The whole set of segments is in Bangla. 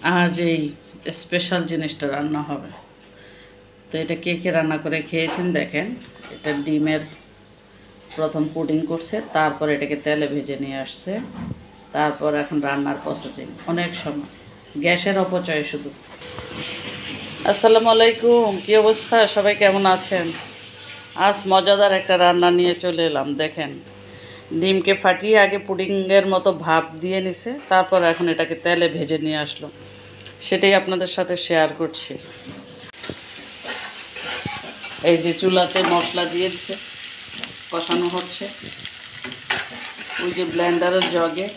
আজ এই স্পেশাল জিনিসটা রান্না হবে। তো এটা কে কে রান্না করে খেয়েছেন দেখেন। এটা ডিমের প্রথম পুডিং করছে, তারপর এটাকে তেলে ভেজে নিয়ে আসছে, তারপর এখন রান্নার প্রসেসিং। অনেক সময় গ্যাসের অপচয় শুধু। আসসালামু আলাইকুম, কী অবস্থা, সবাই কেমন আছেন? আজ মজাদার একটা রান্না নিয়ে চলে এলাম। দেখেন, ডিমকে ফাটিয়ে আগে পুডিংয়ের মতো ভাপ দিয়ে নিছে, তারপর এখন এটাকে তেলে ভেজে নিয়ে আসলো। সেটাই আপনাদের সাথে শেয়ার করছি। এই যে চুলাতে মশলা দিয়ে দিছে, কষানো হচ্ছে। ওই যে ব্লেন্ডারের জগে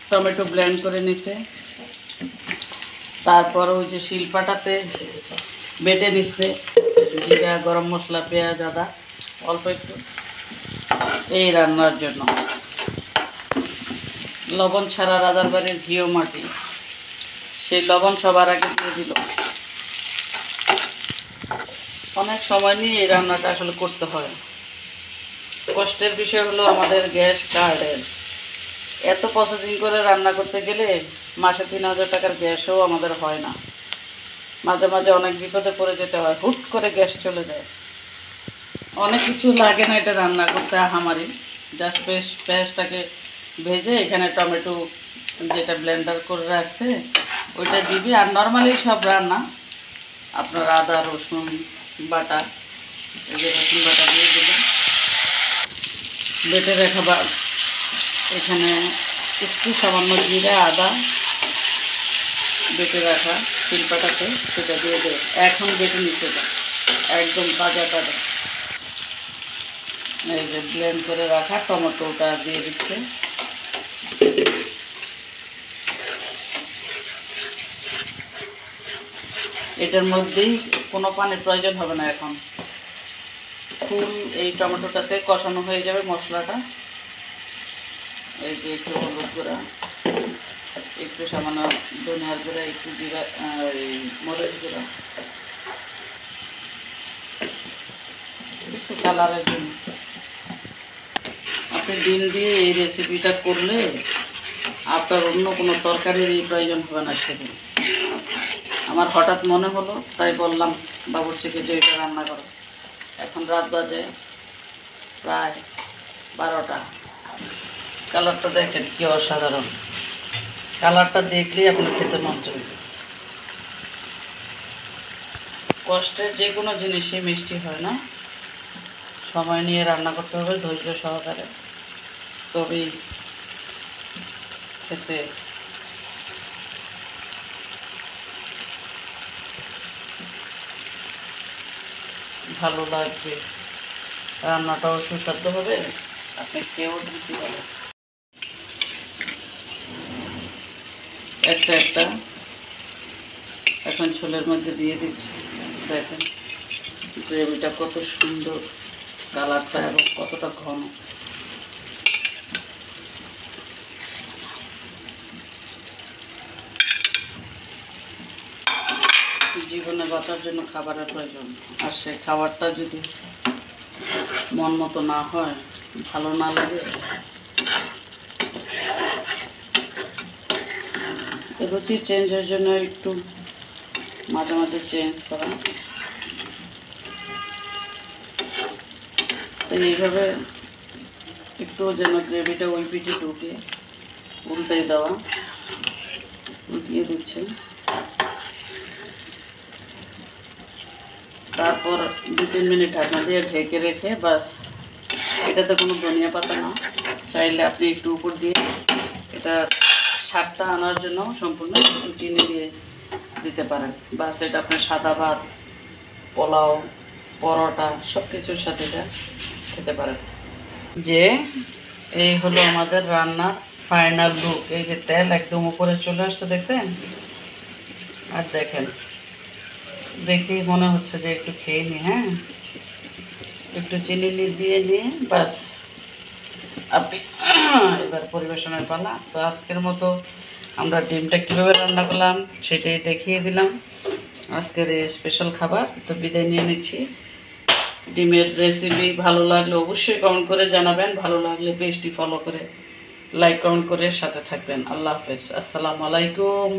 টমেটো ব্লেন্ড করে নিছে, তারপর ওই যে শিলপাটাতে বেটে নিচ্ছে জিরা, গরম মশলা, পেঁয়াজ, আদা অল্প একটু এই রান্নার জন্য। লবণ ছাড়া রাজার বাড়ির ঘিও মাটি, সেই লবণ সবার আগে দিয়ে দিল। অনেক সময় নিয়ে এই রান্নাটা আসলে করতে হয়। কষ্টের বিষয় হলো আমাদের গ্যাস কার্ডের। এত প্রসেসিং করে রান্না করতে গেলে মাসে 3,000 টাকার গ্যাসও আমাদের হয় না। মাঝে মাঝে অনেক বিপদে পড়ে যেতে হয়, হুট করে গ্যাস চলে যায়। অনেক কিছু লাগে না এটা রান্না করতে, আহামারি। জাস্ট পেঁয়াজটাকে ভেজে এখানে টমেটো যেটা ব্লেন্ডার করে রাখছে ওইটা দিবি। আর নর্মালি সব রান্না আপনার আদা রসুন বাটা, এই যে রসুন বাটা দিয়ে দেবে, বেটে রাখা। বা এখানে একটু সামান্য জিরা, আদা বেটে রাখা শিলপাটাতে সেটা দিয়ে দেবে। এখন বেটে নিতে হবে একদম তাজা তাজা। এই যে ব্লেন্ড করে রাখা টমেটোটা দিয়ে দিচ্ছে। এটার মধ্যেই কোনো পানির প্রয়োজন হবে না। এখন ফুল এই টমেটোটাতে কষানো হয়ে যাবে মশলাটা। এই যে একটু হলুদ গুঁড়া, একটু সামান্য ধনিয়ার গুঁড়া, একটু জিরা, এই মরিচ গুঁড়া, একটু কালারের জন্য। আপনি ডিম দিয়ে এই রেসিপিটা করলে আপনার অন্য কোনো তরকারির প্রয়োজন হবে না সেদিন। আমার হঠাৎ মনে হলো, তাই বললাম বাবুর্চিকে যে এটা রান্না করো। এখন রাত বাজে প্রায় 12টা। কালারটা দেখেন কি অসাধারণ। কালারটা দেখলেই আপনার খেতে মন চলবে। কষ্টের যে কোনো জিনিসই মিষ্টি হয় না। সময় নিয়ে রান্না করতে হবে, ধৈর্য সহকারে, তবেই খেতে ভালো লাগবে। রান্নাটাও সুস্বাদু হবে, আপনি খেয়েও দিতে পারেন। একটা একটা এখন ঝোলের মধ্যে দিয়ে দিচ্ছি। দেখেন গ্রেভিটা কত সুন্দর, কালারটা এবং কতটা ঘন। জীবনে বাঁচার জন্য খাবারের প্রয়োজন, আর সে খাবারটা যদি মন মতো না হয়, ভালো না লাগে, রুচি চেঞ্জের জন্য একটু মাঝে মাঝে চেঞ্জ করা। তো এইভাবে একটু যেন গ্রেভিটা ওই পিঠে ঢুকে উল্টে দেওয়া, উল্টিয়ে দিচ্ছে। তারপর 2-3 মিনিট ঢাকনা দিয়ে ঢেকে রেখে বাস। এটাতে কোনো ধনিয়া পাতা না, চাইলে আপনি একটু উপর দিয়ে এটা স্বাদটা আনার জন্য সম্পূর্ণ একটু চিনি দিয়ে দিতে পারেন। বাস, এটা আপনার সাদা ভাত, পোলাও, পরোটা সব কিছুর সাথে এটা খেতে পারেন। যে এই হলো আমাদের রান্নার ফাইনাল লুক। এই যে তেল একদম উপরে চলে আসছে, দেখছেন? আর দেখেন, দেখেই মনে হচ্ছে যে একটু খেয়ে নিই। হ্যাঁ, একটু চিনি দিয়ে নিয়ে বাস আপনি এবার পরিবেশনের পালা। তো আজকের মতো আমরা ডিমটা কীভাবে রান্না করলাম সেটাই দেখিয়ে দিলাম। আজকের এই স্পেশাল খাবার। তো বিদায় নিয়ে নিচ্ছি। ডিমের রেসিপি ভালো লাগলে অবশ্যই কমেন্ট করে জানাবেন। ভালো লাগলে পেজটি ফলো করে লাইক কমেন্ট করে সাথে থাকবেন। আল্লাহ হাফেজ, আসসালামু আলাইকুম।